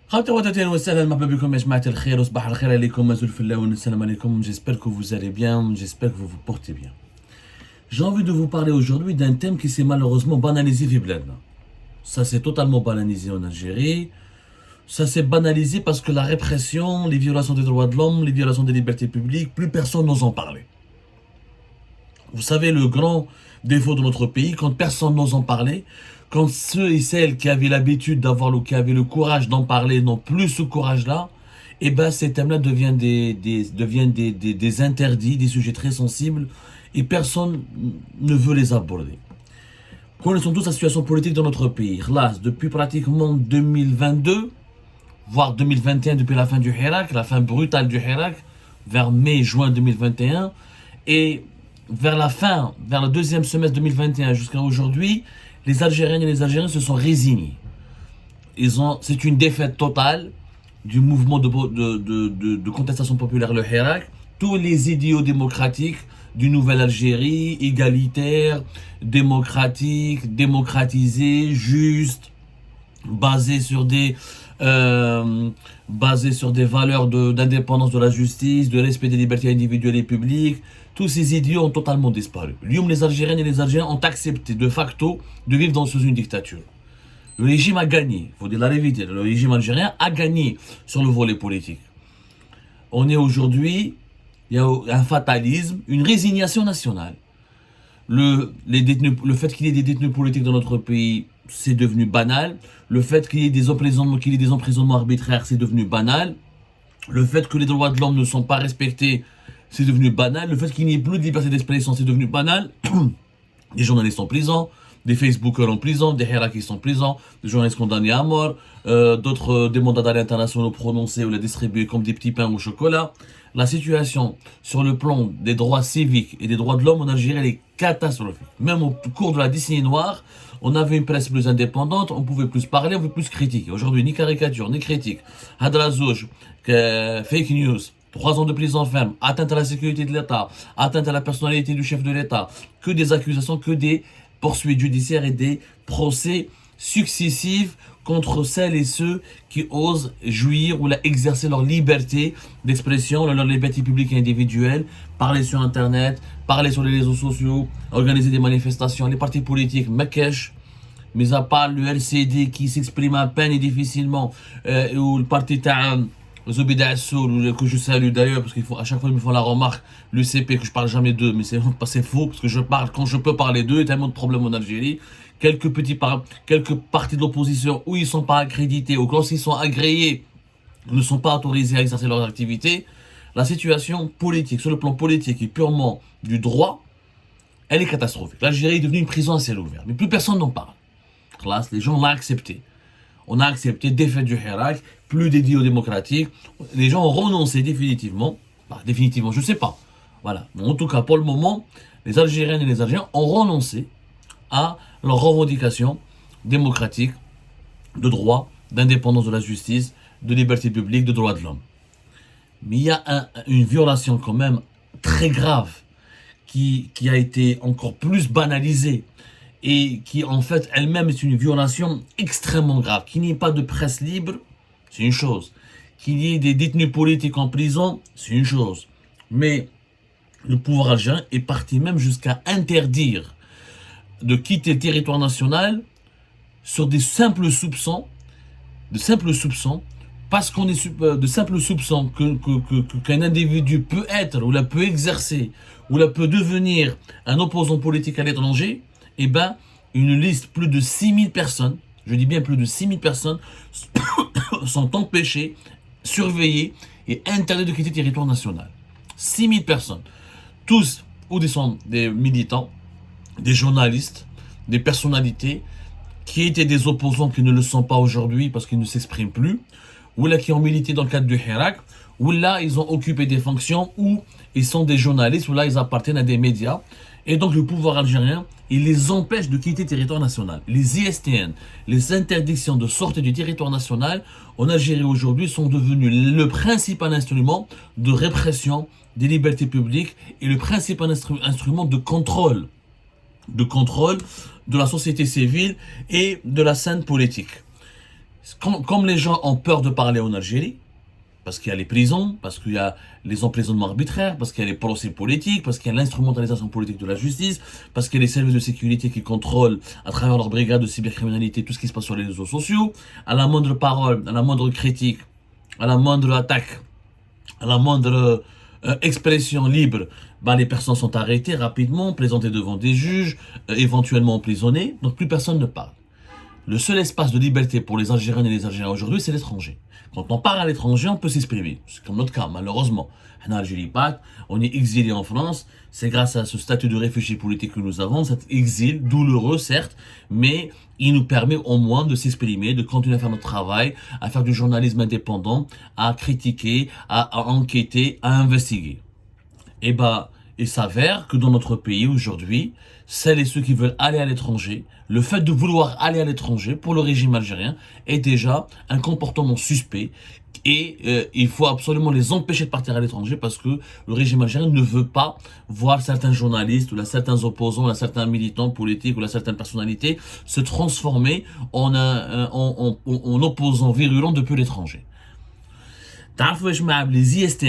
J'espère que vous allez bien, j'espère que vous vous portez bien. J'ai envie de vous parler aujourd'hui d'un thème qui s'est malheureusement banalisé في بلادنا. Ça s'est totalement banalisé en Algérie. Ça s'est banalisé parce que la répression, les violations des droits de l'homme, les violations des libertés publiques, plus personne n'ose en parler. Vous savez, le grand défaut de notre pays, quand personne n'ose en parler, quand ceux et celles qui avaient l'habitude d'avoir qui avaient le courage d'en parler n'ont plus ce courage-là, et ben ces thèmes-là deviennent des interdits, des sujets très sensibles, et personne ne veut les aborder. Connaissons tous la situation politique dans notre pays. Là, depuis pratiquement 2022, voire 2021, depuis la fin du Hirak, la fin brutale du Hirak, vers mai-juin 2021, et vers la fin, vers le deuxième semestre 2021 jusqu'à aujourd'hui, les Algériennes et les Algériens se sont résignés. C'est une défaite totale du mouvement de contestation populaire, le Hirak. Tous les idéaux démocratiques d'une nouvelle Algérie, égalitaire, démocratique, démocratisée, juste, basée sur des valeurs d'indépendance de la justice, de respect des libertés individuelles et publiques. Tous ces idiots ont totalement disparu. Les Algériennes et les Algériens ont accepté de facto de vivre sous une dictature. Le régime a gagné, il faut dire la vérité, le régime algérien a gagné sur le volet politique. On est aujourd'hui, il y a un fatalisme, une résignation nationale. Le fait qu'il y ait des détenus politiques dans notre pays, c'est devenu banal. Le fait qu'il y ait des emprisonnements arbitraires, c'est devenu banal. Le fait que les droits de l'homme ne sont pas respectés, c'est devenu banal. Le fait qu'il n'y ait plus de liberté d'expression, c'est devenu banal. Des journalistes en prison, des Facebookers en prison, des Hirakistes en prison, des journalistes condamnés à mort, des mandats d'arrêt internationaux prononcés ou les distribués comme des petits pains au chocolat. La situation sur le plan des droits civiques et des droits de l'homme en Algérie, elle est catastrophique. Même au cours de la décennie noire, on avait une presse plus indépendante, on pouvait plus parler, on pouvait plus critiquer. Aujourd'hui, ni caricature, ni critique. Hadrazouj, fake news, 3 ans de prison ferme, atteinte à la sécurité de l'État, atteinte à la personnalité du chef de l'État, que des accusations, que des poursuites judiciaires et des procès successifs contre celles et ceux qui osent jouir ou exercer leur liberté d'expression, leur liberté publique et individuelle, parler sur Internet, parler sur les réseaux sociaux, organiser des manifestations, les partis politiques, Mekèche, mis à part le LCD qui s'exprime à peine et difficilement, ou le parti Ta'am, Zobida Assoul, que je salue d'ailleurs, parce qu'à chaque fois ils me font la remarque, l'UCP, que je parle jamais d'eux, mais c'est faux, parce que je parle quand je peux parler d'eux, il y a tellement de problèmes en Algérie. Quelques partis de l'opposition où ils ne sont pas accrédités, ou quand ils sont agréés, ne sont pas autorisés à exercer leurs activités. La situation politique, sur le plan politique et purement du droit, elle est catastrophique. L'Algérie est devenue une prison à ciel ouvert, mais plus personne n'en parle. Là, les gens l'ont accepté. On a accepté défaite du Hirak, plus d'idéaux démocratiques. Les gens ont renoncé définitivement. Définitivement, je ne sais pas. Voilà. Mais en tout cas, pour le moment, les Algériennes et les Algériens ont renoncé à leurs revendications démocratiques, de droit, d'indépendance de la justice, de liberté publique, de droits de l'homme. Mais il y a une violation quand même très grave qui a été encore plus banalisée et qui en fait elle-même est une violation extrêmement grave. Qu'il n'y ait pas de presse libre, c'est une chose. Qu'il y ait des détenus politiques en prison, c'est une chose. Mais le pouvoir algérien est parti même jusqu'à interdire de quitter le territoire national sur des simples soupçons, parce qu'on est de simples soupçons qu'un individu peut être, ou la peut exercer, ou la peut devenir un opposant politique à l'étranger, et ben une liste, plus de 6000 personnes, je dis bien plus de 6000 personnes, sont empêchées, surveillées et interdites de quitter le territoire national. 6000 personnes. Tous, ou des militants, des journalistes, des personnalités qui étaient des opposants qui ne le sont pas aujourd'hui parce qu'ils ne s'expriment plus, ou là qui ont milité dans le cadre du Hirak, ou là ils ont occupé des fonctions, ou ils sont des journalistes, ou là ils appartiennent à des médias. Et donc le pouvoir algérien, il les empêche de quitter le territoire national. Les ISTN, les interdictions de sortie du territoire national en Algérie aujourd'hui sont devenues le principal instrument de répression des libertés publiques et le principal instrument de contrôle de la société civile et de la scène politique. Comme les gens ont peur de parler en Algérie, parce qu'il y a les prisons, parce qu'il y a les emprisonnements arbitraires, parce qu'il y a les procès politiques, parce qu'il y a l'instrumentalisation politique de la justice, parce qu'il y a les services de sécurité qui contrôlent à travers leur brigade de cybercriminalité tout ce qui se passe sur les réseaux sociaux, à la moindre parole, à la moindre critique, à la moindre attaque, à la moindre expression libre, les personnes sont arrêtées rapidement, présentées devant des juges, éventuellement emprisonnées, donc plus personne ne parle. Le seul espace de liberté pour les Algériens et les Algériens aujourd'hui, c'est l'étranger. Quand on part à l'étranger, on peut s'exprimer. C'est comme notre cas, malheureusement. En Algérie, on est exilé en France. C'est grâce à ce statut de réfugié politique que nous avons, cet exil douloureux, certes, mais il nous permet au moins de s'exprimer, de continuer à faire notre travail, à faire du journalisme indépendant, à critiquer, à enquêter, à investiguer. Et il s'avère que dans notre pays aujourd'hui, celles et ceux qui veulent aller à l'étranger, le fait de vouloir aller à l'étranger pour le régime algérien est déjà un comportement suspect et il faut absolument les empêcher de partir à l'étranger parce que le régime algérien ne veut pas voir certains journalistes ou certains opposants, certains militants politiques ou certaines personnalités se transformer en opposants virulents depuis l'étranger. Les IST,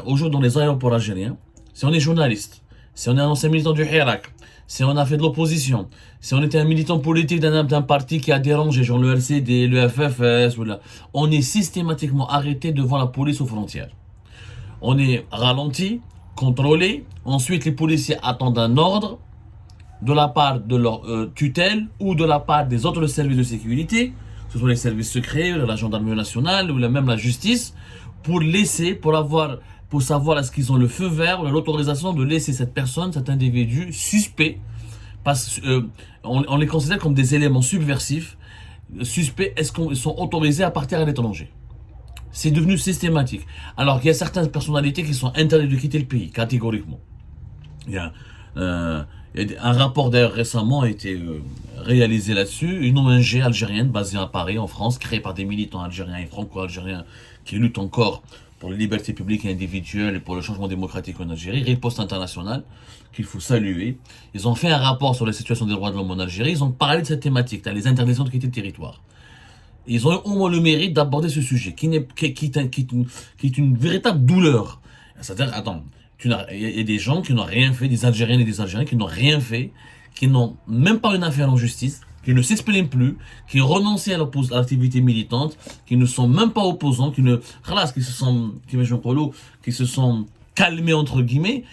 aujourd'hui dans les aéroports algériens, si on est journaliste, si on est un ancien militant du Hirak, si on a fait de l'opposition, si on était un militant politique d'un parti qui a dérangé, genre le LCD, le FFS, on est systématiquement arrêté devant la police aux frontières. On est ralenti, contrôlé, ensuite les policiers attendent un ordre de la part de leur tutelle ou de la part des autres services de sécurité, que ce soit les services secrets, la gendarmerie nationale ou même la justice, pour savoir est-ce qu'ils ont le feu vert ou l'autorisation de laisser cette personne, cet individu suspect, parce qu'on les considère comme des éléments subversifs, suspects, est-ce qu'ils sont autorisés à partir à l'étranger. C'est devenu systématique. Alors qu'il y a certaines personnalités qui sont interdites de quitter le pays, catégoriquement. Il y a un rapport d'ailleurs récemment a été réalisé là-dessus, une ONG algérienne basée à Paris, en France, créée par des militants algériens et franco-algériens qui luttent encore pour les libertés publiques et individuelles et pour le changement démocratique en Algérie, Riposte Internationale, qu'il faut saluer. Ils ont fait un rapport sur la situation des droits de l'homme en Algérie, ils ont parlé de cette thématique, les interdictions de quitter le territoire. Ils ont eu au moins le mérite d'aborder ce sujet, qui est une véritable douleur. C'est-à-dire, il y a des gens qui n'ont rien fait, des Algériennes et des Algériens qui n'ont rien fait, qui n'ont même pas une affaire en justice, qui ne s'expriment plus, qui ont renoncé à l'activité militante, qui ne sont même pas opposants, qui se sont calmés entre guillemets,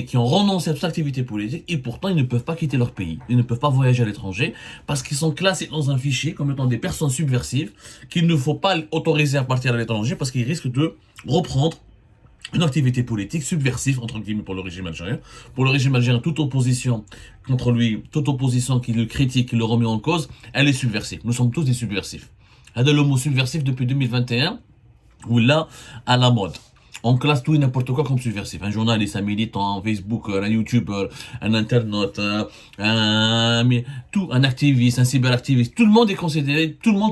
qui ont renoncé à toute activité politique, et pourtant ils ne peuvent pas quitter leur pays, ils ne peuvent pas voyager à l'étranger, parce qu'ils sont classés dans un fichier comme étant des personnes subversives, qu'il ne faut pas autoriser à partir à l'étranger, parce qu'ils risquent de reprendre une activité politique subversive, entre guillemets, pour le régime algérien. Pour le régime algérien, toute opposition contre lui, toute opposition qui le critique, qui le remet en cause, elle est subversive. Nous sommes tous des subversifs. Le mot subversif depuis 2021, où là, à la mode. On classe tout et n'importe quoi comme subversif. Un journaliste, un militant, un YouTuber, un internaute, un activiste, un cyberactiviste. Tout le monde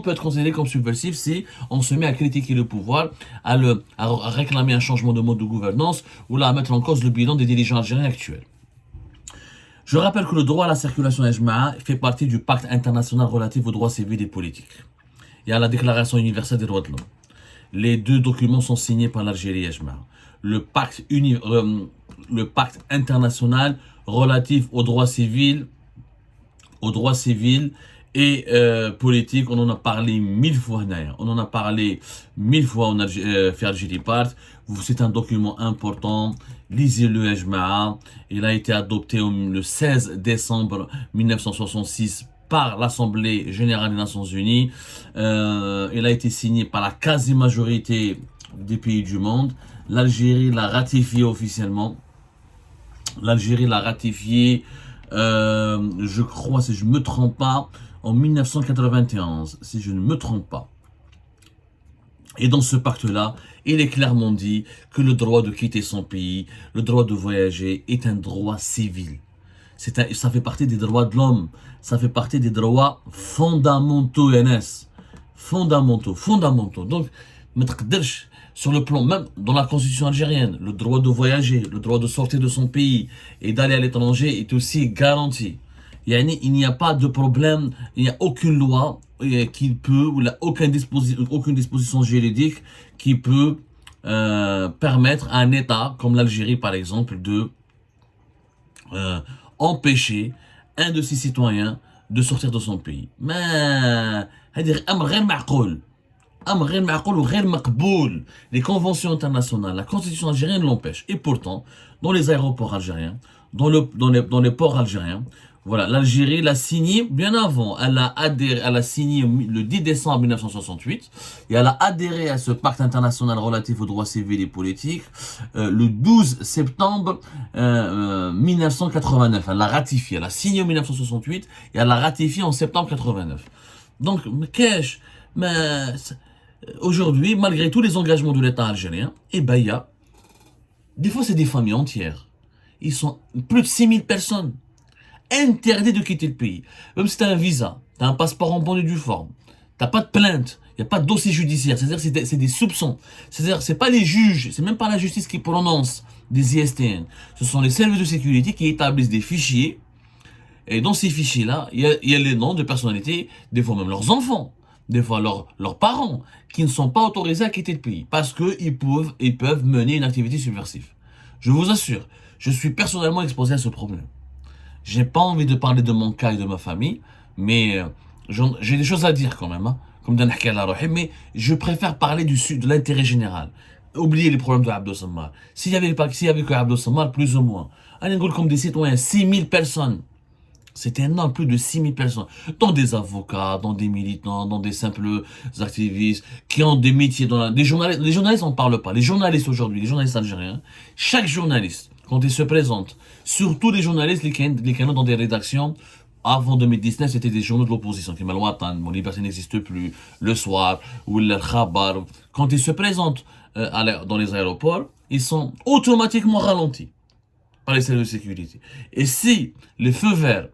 peut être considéré comme subversif si on se met à critiquer le pouvoir, à réclamer un changement de mode de gouvernance ou à mettre en cause le bilan des dirigeants algériens actuels. Je rappelle que le droit à la circulation ijma'a fait partie du pacte international relatif aux droits civils et politiques et à la déclaration universelle des droits de l'homme. Les deux documents sont signés par l'Algérie et Ijma'. Le pacte international relatif aux droits civils et politiques, on en a parlé 1000 fois. On en a parlé 1000 fois en Algérie Part. C'est un document important. Lisez-le, Ijma'. Il a été adopté le 16 décembre 1966 par l'Assemblée Générale des Nations Unies. Il a été signé par la quasi-majorité des pays du monde. L'Algérie l'a ratifié officiellement. L'Algérie l'a ratifié, je crois, si je ne me trompe pas, en 1991, si je ne me trompe pas. Et dans ce pacte-là, il est clairement dit que le droit de quitter son pays, le droit de voyager est un droit civil. Ça fait partie des droits de l'homme. Ça fait partie des droits fondamentaux, NS. Fondamentaux. Donc, sur le plan, même dans la constitution algérienne, le droit de voyager, le droit de sortir de son pays et d'aller à l'étranger est aussi garanti. Yani, il n'y a pas de problème, il n'y a aucune loi qui peut, ou aucune disposition juridique qui peut permettre à un État, comme l'Algérie par exemple, de euh, empêcher un de ses citoyens de sortir de son pays. Mais, c'est-à-dire, les conventions internationales, la constitution algérienne l'empêche. Et pourtant, dans les aéroports algériens, dans les ports algériens, voilà, l'Algérie l'a signé bien avant. Elle a signé le 10 décembre 1968 et elle a adhéré à ce pacte international relatif aux droits civils et politiques le 12 septembre 1989. Elle l'a ratifié. Elle a signé en 1968 et elle l'a ratifié en septembre 89. Donc, qu'est-ce mais aujourd'hui, malgré tous les engagements de l'État algérien, eh ben, des fois, c'est des familles entières. Ils sont plus de 6000 personnes interdites de quitter le pays. Même si tu as un visa, tu as un passeport en bonne et due forme, tu n'as pas de plainte, il n'y a pas de dossier judiciaire, c'est-à-dire c'est des soupçons. C'est-à-dire c'est pas les juges, c'est même pas la justice qui prononce des ISTN. Ce sont les services de sécurité qui établissent des fichiers. Et dans ces fichiers-là, il y a les noms de personnalités, des fois même leurs enfants, des fois leurs parents, qui ne sont pas autorisés à quitter le pays parce qu'ils peuvent mener une activité subversive. Je vous assure, je suis personnellement exposé à ce problème. J'ai pas envie de parler de mon cas et de ma famille, mais j'ai des choses à dire quand même, hein, comme d'un mais je préfère parler de l'intérêt général. Oubliez les problèmes de Abdou Sammar. S'il y avait que Abdou Sammar, plus ou moins, allez, comme des citoyens, 6000 personnes. C'est énorme, plus de 6000 personnes, dont des avocats, dont des militants, dont des simples activistes, qui ont des métiers des journalistes. Les journalistes, on ne parle pas. Les journalistes aujourd'hui, les journalistes algériens, chaque journaliste, quand il se présente, surtout les journalistes, les canaux dans des rédactions, avant 2019, c'était des journaux de l'opposition, qui mon liberté n'existe plus, le soir, ou le khabar. Quand ils se présentent dans les aéroports, ils sont automatiquement ralentis par les services de sécurité. Et si les feux verts,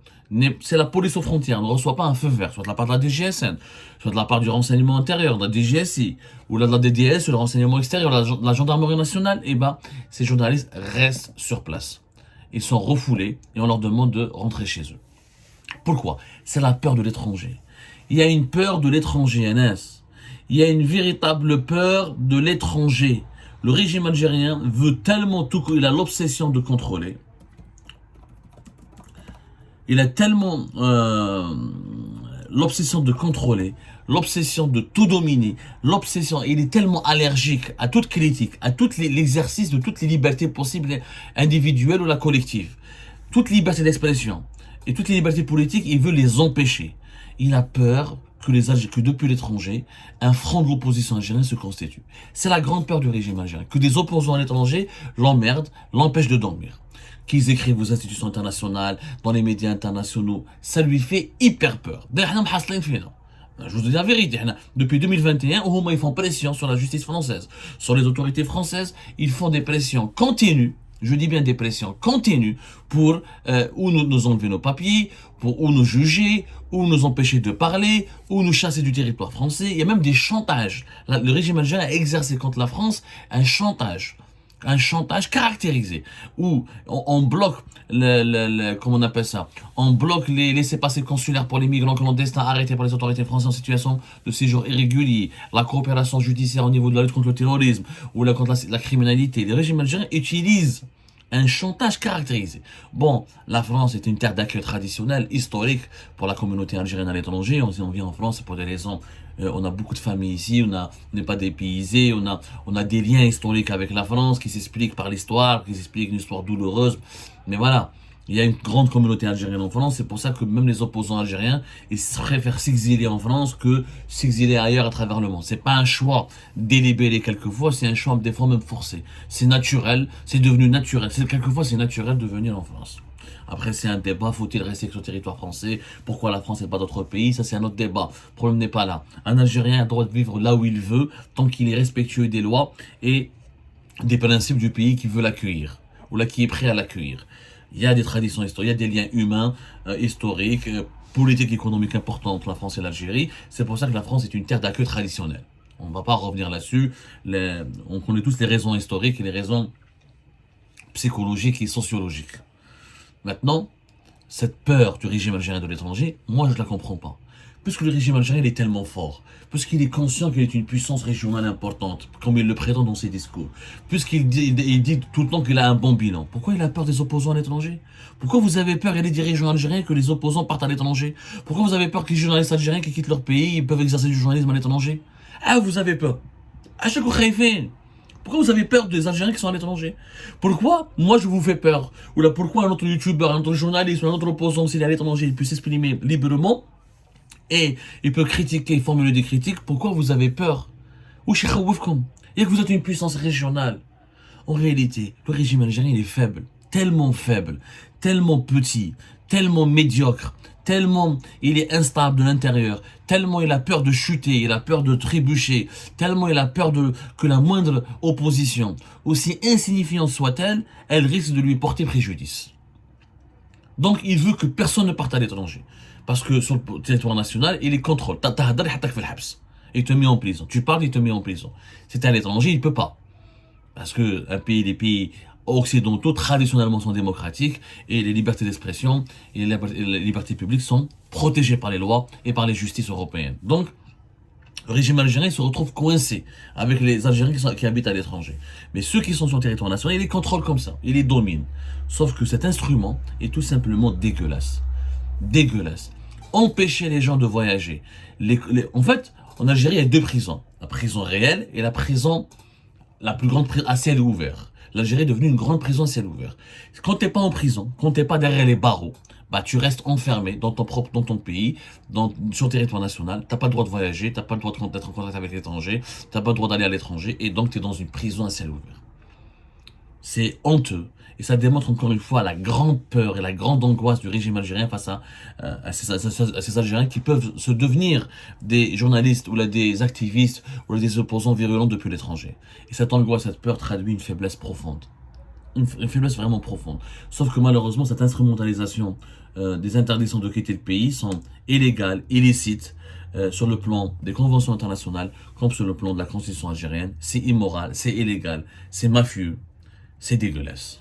c'est la police aux frontières, ne reçoit pas un feu vert, soit de la part de la DGSN, soit de la part du renseignement intérieur, de la DGSI, ou de la DDS, le renseignement extérieur, de la gendarmerie nationale, et ben, ces journalistes restent sur place. Ils sont refoulés et on leur demande de rentrer chez eux. Pourquoi? C'est la peur de l'étranger. Il y a une peur de l'étranger, NS. Il y a une véritable peur de l'étranger. Le régime algérien veut tellement tout qu'il a l'obsession de contrôler. Il a tellement l'obsession de contrôler, l'obsession de tout dominer, il est tellement allergique à toute critique, à tout l'exercice de toutes les libertés possibles, individuelles ou la collective. Toute liberté d'expression et toutes les libertés politiques, il veut les empêcher. Il a peur que depuis l'étranger, un front de l'opposition algérienne se constitue. C'est la grande peur du régime algérien, que des opposants à l'étranger l'emmerdent, l'empêchent de dormir. Qu'ils écrivent aux institutions internationales, dans les médias internationaux, ça lui fait hyper peur. Je vous dis la vérité, depuis 2021, ils font pression sur la justice française, sur les autorités françaises, ils font des pressions continues, je dis bien des pressions continues, pour ou nous enlever nos papiers, ou nous juger, ou nous empêcher de parler, ou nous chasser du territoire français. Il y a même des chantages. Le régime algérien a exercé contre la France un chantage caractérisé, où on bloque comment on appelle ça, on bloque les laissez-passer consulaires pour les migrants clandestins arrêtés par les autorités françaises en situation de séjour irrégulier, la coopération judiciaire au niveau de la lutte contre le terrorisme ou contre la criminalité. Les régimes algériens utilisent un chantage caractérisé. Bon, la France est une terre d'accueil traditionnelle, historique pour la communauté algérienne à l'étranger. On vit en France pour des raisons. On a beaucoup de familles ici, on n'est pas dépaysé, on a des liens historiques avec la France qui s'expliquent par l'histoire, qui s'expliquent une histoire douloureuse. Mais voilà, il y a une grande communauté algérienne en France, c'est pour ça que même les opposants algériens, ils préfèrent s'exiler en France que s'exiler ailleurs à travers le monde. C'est pas un choix délibéré quelquefois, c'est un choix des fois même forcé. C'est naturel, c'est devenu naturel. Quelquefois c'est naturel de venir en France. Après, c'est un débat, faut-il rester sur le territoire français? Pourquoi la France et pas d'autres pays? Ça, c'est un autre débat. Le problème n'est pas là. Un Algérien a le droit de vivre là où il veut, tant qu'il est respectueux des lois et des principes du pays qui veut l'accueillir, ou là qui est prêt à l'accueillir. Il y a des traditions historiques, il y a des liens humains, historiques, politiques, économiques importants entre la France et l'Algérie. C'est pour ça que la France est une terre d'accueil traditionnelle. On ne va pas revenir là-dessus. On connaît tous les raisons historiques et les raisons psychologiques et sociologiques. Maintenant, cette peur du régime algérien de l'étranger, moi je ne la comprends pas. Puisque le régime algérien il est tellement fort, puisqu'il est conscient qu'il est une puissance régionale importante, comme il le prétend dans ses discours, puisqu'il dit tout le temps qu'il a un bon bilan, pourquoi il a peur des opposants à l'étranger? Pourquoi vous avez peur, il y a des dirigeants algériens, que les opposants partent à l'étranger? Pourquoi vous avez peur que les journalistes algériens qui quittent leur pays, ils peuvent exercer du journalisme à l'étranger? Ah, vous avez peur. À chaque fois, pourquoi vous avez peur des Algériens qui sont à l'étranger? Pourquoi moi je vous fais peur? Ou là, pourquoi un autre youtubeur, un autre journaliste, un autre opposant, s'il est à l'étranger, il peut s'exprimer librement et il peut critiquer, formuler des critiques? Pourquoi vous avez peur? Ou chez Khaoufkom, et que vous êtes une puissance régionale. En réalité, le régime algérien il est faible, tellement petit, tellement médiocre, tellement il est instable de l'intérieur, tellement il a peur de chuter, il a peur de trébucher, tellement il a peur que la moindre opposition, aussi insignifiante soit-elle, elle risque de lui porter préjudice. Donc il veut que personne ne parte à l'étranger. Parce que sur le territoire national, il est contrôle. Il te met en prison. Tu parles, il te met en prison. Si t'es à l'étranger, il peut pas. Parce que les pays occidentaux traditionnellement sont démocratiques et les libertés d'expression et les libertés publiques sont protégées par les lois et par les justices européennes. Donc, le régime algérien se retrouve coincé avec les Algériens qui habitent à l'étranger. Mais ceux qui sont sur le territoire national, il les contrôle comme ça, il les domine. Sauf que cet instrument est tout simplement dégueulasse. Dégueulasse. Empêcher les gens de voyager. En fait, en Algérie, il y a deux prisons. La prison réelle et la prison, la plus grande prison à ciel ouvert. L'Algérie est devenue une grande prison à ciel ouvert. Quand t'es pas en prison, quand t'es pas derrière les barreaux, bah tu restes enfermé dans ton pays, sur le territoire national. T'as pas le droit de voyager, t'as pas le droit d'être en contact avec l'étranger, t'as pas le droit d'aller à l'étranger, et donc t'es dans une prison à ciel ouvert. C'est honteux. Et ça démontre encore une fois la grande peur et la grande angoisse du régime algérien face à ces Algériens qui peuvent se devenir des journalistes ou là, des activistes ou là, des opposants virulents depuis l'étranger. Et cette angoisse, cette peur traduit une faiblesse profonde. Une faiblesse vraiment profonde. Sauf que malheureusement, cette instrumentalisation des interdictions de quitter le pays sont illégales, illicites, sur le plan des conventions internationales, comme sur le plan de la constitution algérienne. C'est immoral, c'est illégal, c'est mafieux, c'est dégueulasse.